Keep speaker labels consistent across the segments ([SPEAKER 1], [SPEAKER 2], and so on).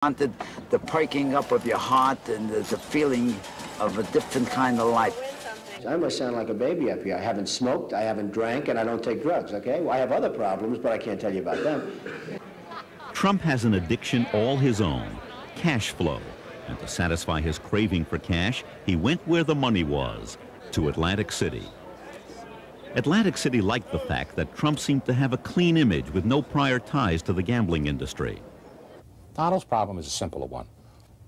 [SPEAKER 1] Wanted the perking up of your heart and the feeling of a different kind of life.
[SPEAKER 2] I must sound like a baby up here. I haven't smoked, I haven't drank, and I don't take drugs, okay? Well, I have other problems, but I can't tell you about them.
[SPEAKER 3] Trump has an addiction all his own, cash flow. And to satisfy his craving for cash, he went where the money was, to Atlantic City. Atlantic City liked the fact that Trump seemed to have a clean image with no prior ties to the gambling industry.
[SPEAKER 4] Donald's problem is a simpler one.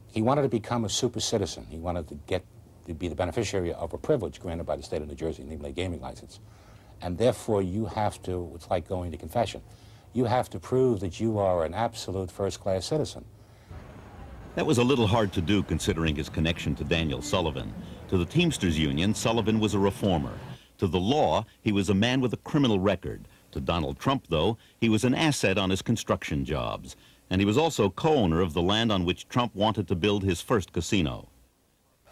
[SPEAKER 4] He wanted to become a super citizen. He wanted to be the beneficiary of a privilege granted by the state of New Jersey, namely a gaming license. And therefore you have to, it's like going to confession, you have to prove that you are an absolute first-class citizen.
[SPEAKER 3] That was a little hard to do considering his connection to Daniel Sullivan. To the Teamsters Union, Sullivan was a reformer. To the law, he was a man with a criminal record. To Donald Trump, though, he was an asset on his construction jobs. And he was also co-owner of the land on which Trump wanted to build his first casino.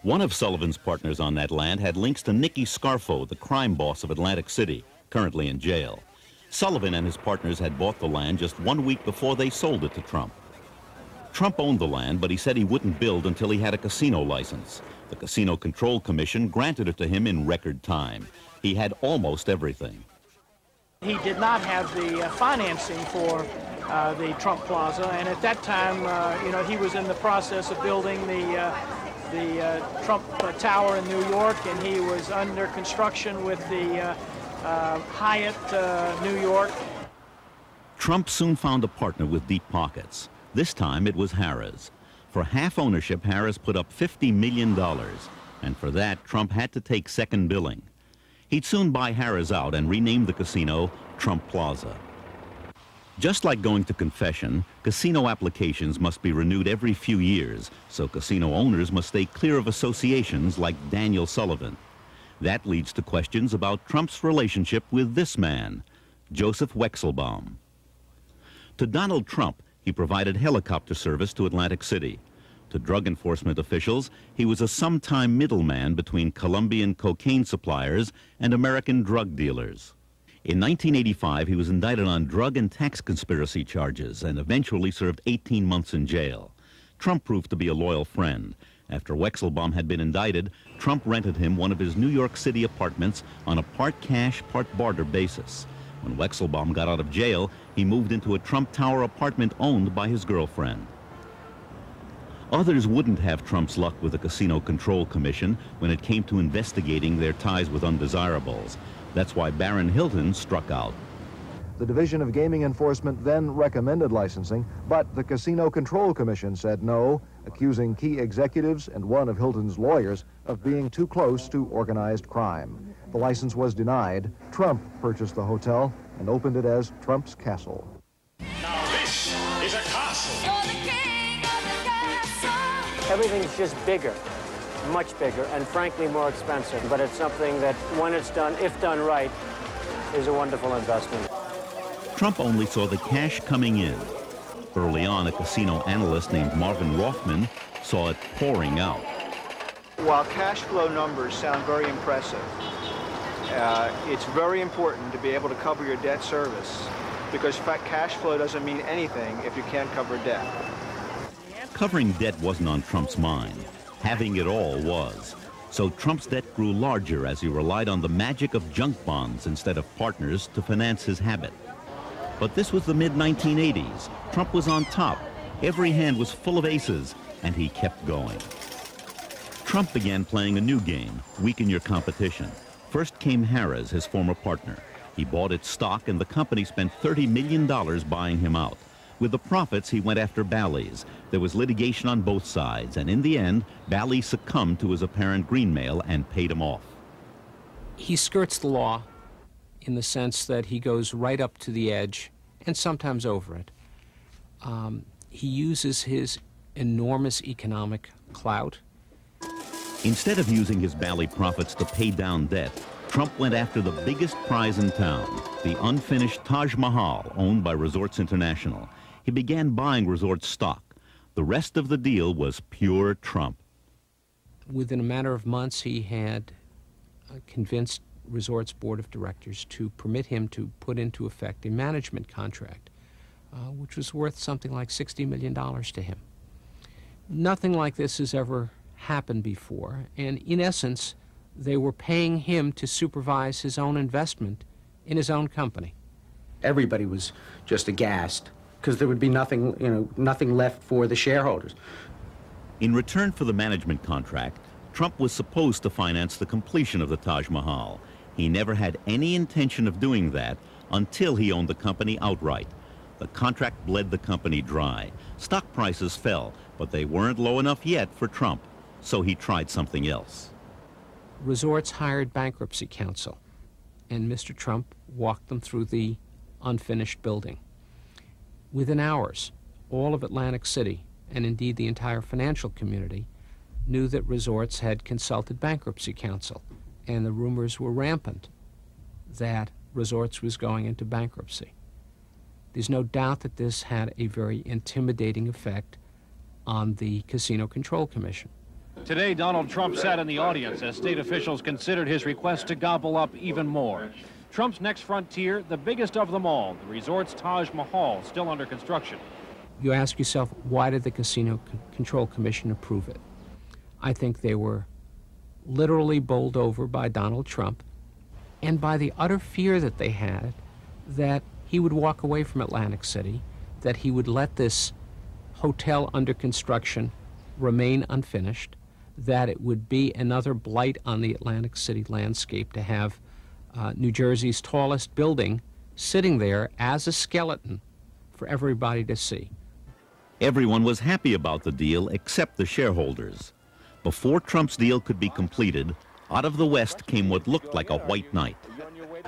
[SPEAKER 3] One of Sullivan's partners on that land had links to Nicky Scarfo, the crime boss of Atlantic City, currently in jail. Sullivan and his partners had bought the land just 1 week before they sold it to Trump. Trump owned the land, but he said he wouldn't build until he had a casino license. The Casino Control Commission granted it to him in record time. He had almost everything.
[SPEAKER 5] He did not have the financing for the Trump Plaza, and at that time, he was in the process of building the Trump Tower in New York, and he was under construction with the Hyatt, New York.
[SPEAKER 3] Trump soon found a partner with deep pockets. This time it was Harrah's. For half ownership, Harrah's put up $50 million, and for that, Trump had to take second billing. He'd soon buy Harrah's out and rename the casino Trump Plaza. Just like going to confession, casino applications must be renewed every few years, so casino owners must stay clear of associations like Daniel Sullivan. That leads to questions about Trump's relationship with this man, Joseph Wexelbaum. To Donald Trump, he provided helicopter service to Atlantic City. To drug enforcement officials, he was a sometime middleman between Colombian cocaine suppliers and American drug dealers. In 1985, he was indicted on drug and tax conspiracy charges and eventually served 18 months in jail. Trump proved to be a loyal friend. After Wexelbaum had been indicted, Trump rented him one of his New York City apartments on a part cash, part barter basis. When Wexelbaum got out of jail, he moved into a Trump Tower apartment owned by his girlfriend. Others wouldn't have Trump's luck with the Casino Control Commission when it came to investigating their ties with undesirables. That's why Baron Hilton struck out.
[SPEAKER 6] The Division of Gaming Enforcement then recommended licensing, but the Casino Control Commission said no, accusing key executives and one of Hilton's lawyers of being too close to organized crime. The license was denied. Trump purchased the hotel and opened it as Trump's Castle.
[SPEAKER 7] Now this is a castle.
[SPEAKER 8] You're the king of the castle.
[SPEAKER 9] Everything's just bigger, much bigger, and frankly more expensive. But it's something that, when it's done, if done right, is a wonderful investment.
[SPEAKER 3] Trump only saw the cash coming in. Early on, a casino analyst named Marvin Rothman saw it pouring out.
[SPEAKER 10] While cash flow numbers sound very impressive, it's very important to be able to cover your debt service, because in fact cash flow doesn't mean anything if you can't cover debt.
[SPEAKER 3] Covering debt wasn't on Trump's mind. Having it all was. So Trump's debt grew larger as he relied on the magic of junk bonds instead of partners to finance his habit. But this was the mid-1980s. Trump was on top. Every hand was full of aces, and he kept going. Trump began playing a new game, weaken your competition. First came Harrah's, his former partner. He bought its stock, and the company spent $30 million buying him out. With the profits, he went after Bally's. There was litigation on both sides, and in the end, Bally's succumbed to his apparent greenmail and paid him off.
[SPEAKER 11] He skirts the law in the sense that he goes right up to the edge and sometimes over it. He uses his enormous economic clout.
[SPEAKER 3] Instead of using his Bally profits to pay down debt, Trump went after the biggest prize in town, the unfinished Taj Mahal, owned by Resorts International. He began buying resort stock. The rest of the deal was pure Trump.
[SPEAKER 11] Within a matter of months, he had convinced Resorts Board of Directors to permit him to put into effect a management contract, which was worth something like $60 million to him. Nothing like this has ever happened before, and in essence, they were paying him to supervise his own investment in his own company.
[SPEAKER 12] Everybody was just aghast, because there would be nothing, nothing left for the shareholders.
[SPEAKER 3] In return for the management contract, Trump was supposed to finance the completion of the Taj Mahal. He never had any intention of doing that until he owned the company outright. The contract bled the company dry. Stock prices fell, but they weren't low enough yet for Trump, so he tried something else.
[SPEAKER 11] Resorts hired bankruptcy counsel, and Mr. Trump walked them through the unfinished building. Within hours, all of Atlantic City, and indeed the entire financial community, knew that Resorts had consulted bankruptcy counsel, and the rumors were rampant that Resorts was going into bankruptcy. There's no doubt that this had a very intimidating effect on the Casino Control Commission.
[SPEAKER 13] Today, Donald Trump sat in the audience as state officials considered his request to gobble up even more. Trump's next frontier, the biggest of them all, the resort's Taj Mahal, still under construction.
[SPEAKER 11] You ask yourself, why did the Casino Control Commission approve it? I think they were literally bowled over by Donald Trump and by the utter fear that they had that he would walk away from Atlantic City, that he would let this hotel under construction remain unfinished, that it would be another blight on the Atlantic City landscape to have New Jersey's tallest building sitting there as a skeleton for everybody to see.
[SPEAKER 3] Everyone was happy about the deal except the shareholders. Before Trump's deal could be completed, out of the West came what looked like a white knight.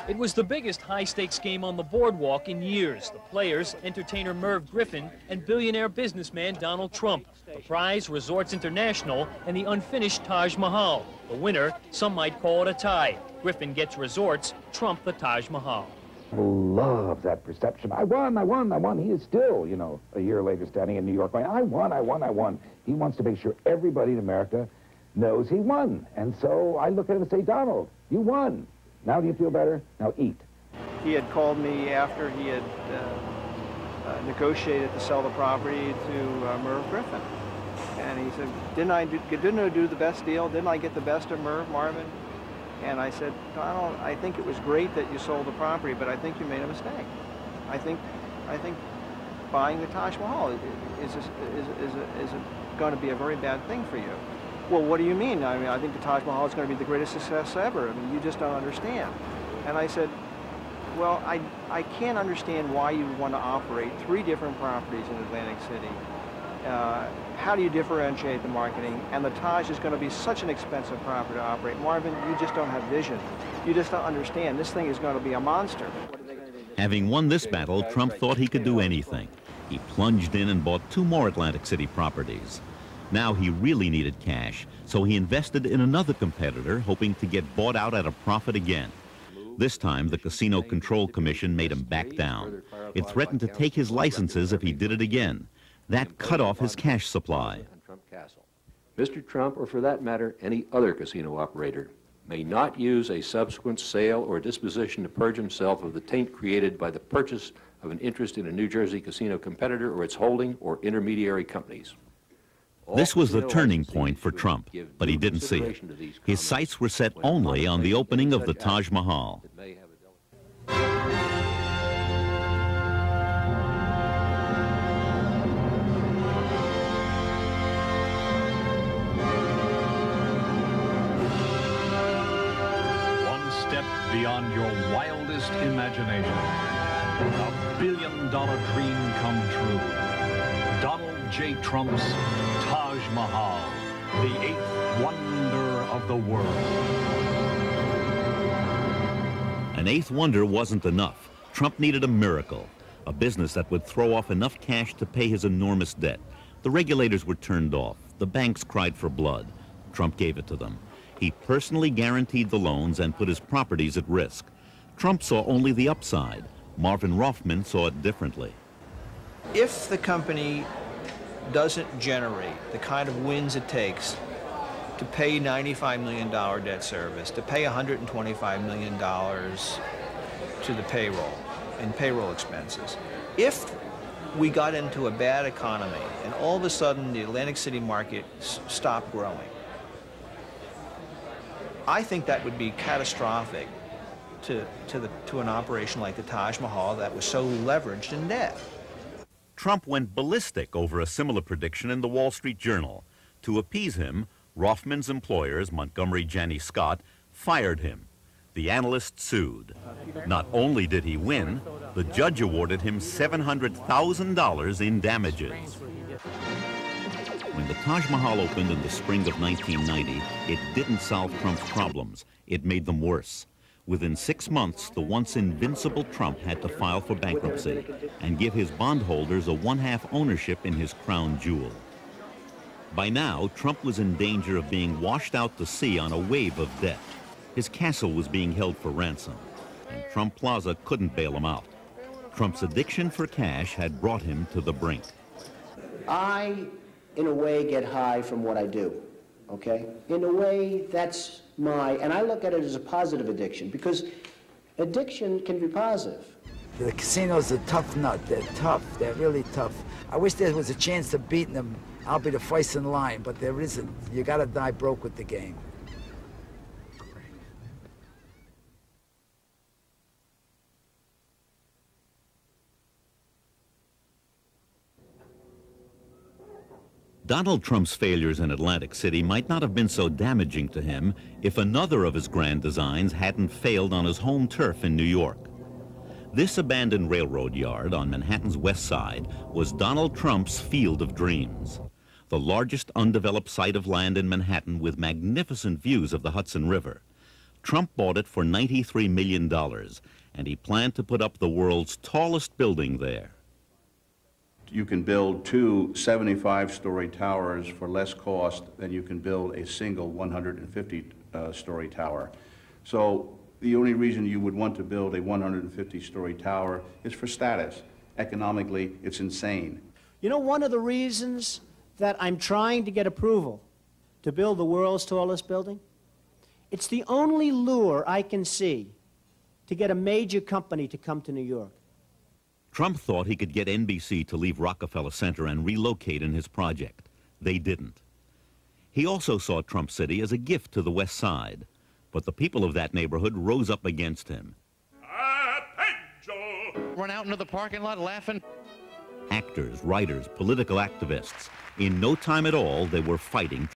[SPEAKER 14] It was the biggest high-stakes game on the boardwalk in years. The players, entertainer Merv Griffin and billionaire businessman Donald Trump. The prize, Resorts International, and the unfinished Taj Mahal. The winner, some might call it a tie. Griffin gets Resorts, Trump the Taj Mahal.
[SPEAKER 15] Love that perception. I won. He is still, a year later standing in New York going, I won. He wants to make sure everybody in America knows he won. And so I look at him and say, Donald, you won. Now do you feel better? Now eat.
[SPEAKER 10] He had called me after he had negotiated to sell the property to Merv Griffin. And he said, didn't I do the best deal? Didn't I get the best of Merv, Marvin? And I said, Donald, I think it was great that you sold the property, but I think you made a mistake. I think buying the Taj Mahal is going to be a very bad thing for you. Well, what do you mean? I mean, I think the Taj Mahal is going to be the greatest success ever. I mean, you just don't understand. And I said, well, I can't understand why you want to operate 3 different properties in Atlantic City. How do you differentiate the marketing? And the Taj is going to be such an expensive property to operate. Marvin, you just don't have vision. You just don't understand. This thing is going to be a monster.
[SPEAKER 3] Having won this battle, Trump thought he could do anything. He plunged in and bought 2 more Atlantic City properties. Now he really needed cash, so he invested in another competitor, hoping to get bought out at a profit again. This time, the Casino Control Commission made him back down. It threatened to take his licenses if he did it again. That cut off his cash supply.
[SPEAKER 16] Mr. Trump, or for that matter, any other casino operator, may not use a subsequent sale or disposition to purge himself of the taint created by the purchase of an interest in a New Jersey casino competitor or its holding or intermediary companies.
[SPEAKER 3] This was the turning point for Trump, but he didn't see it. His sights were set only on the opening of the Taj Mahal.
[SPEAKER 17] One step beyond your wildest imagination. A billion-dollar dream come true. Donald J. Trump's Taj Mahal, the 8th wonder of the world.
[SPEAKER 3] An 8th wonder wasn't enough. Trump needed a miracle, a business that would throw off enough cash to pay his enormous debt. The regulators were turned off. The banks cried for blood. Trump gave it to them. He personally guaranteed the loans and put his properties at risk. Trump saw only the upside. Marvin Roffman saw it differently.
[SPEAKER 18] If the company doesn't generate the kind of wins it takes to pay $95 million debt service, to pay $125 million to the payroll and payroll expenses, if we got into a bad economy, and all of a sudden the Atlantic City market stopped growing. I think that would be catastrophic to an operation like the Taj Mahal that was so leveraged in debt.
[SPEAKER 3] Trump went ballistic over a similar prediction in the Wall Street Journal. To appease him, Rothman's employers, Montgomery Janney Scott, fired him. The analyst sued. Not only did he win, the judge awarded him $700,000 in damages. When the Taj Mahal opened in the spring of 1990, it didn't solve Trump's problems. It made them worse. Within 6 months, the once invincible Trump had to file for bankruptcy and give his bondholders a one-half ownership in his crown jewel. By now, Trump was in danger of being washed out to sea on a wave of debt. His castle was being held for ransom, and Trump Plaza couldn't bail him out. Trump's addiction for cash had brought him to the brink.
[SPEAKER 2] I, in a way, get high from what I do, okay? In a way, that's and I look at it as a positive addiction, because addiction can be positive.
[SPEAKER 1] The casinos are tough nut. They're tough. They're really tough. I wish there was a chance of beating them. I'll be the first in line, but there isn't. You gotta die broke with the game.
[SPEAKER 3] Donald Trump's failures in Atlantic City might not have been so damaging to him if another of his grand designs hadn't failed on his home turf in New York. This abandoned railroad yard on Manhattan's west side was Donald Trump's Field of Dreams, the largest undeveloped site of land in Manhattan with magnificent views of the Hudson River. Trump bought it for $93 million, and he planned to put up the world's tallest building there.
[SPEAKER 19] You can build 2 75-story towers for less cost than you can build a single 150-story tower. So the only reason you would want to build a 150-story tower is for status. Economically, it's insane.
[SPEAKER 20] You know, one of the reasons that I'm trying to get approval to build the world's tallest building, it's the only lure I can see to get a major company to come to New York.
[SPEAKER 3] Trump thought he could get NBC to leave Rockefeller Center and relocate in his project. They didn't. He also saw Trump City as a gift to the West Side, but the people of that neighborhood rose up against him.
[SPEAKER 21] Run out into the parking lot laughing.
[SPEAKER 3] Actors, writers, political activists. In no time at all, they were fighting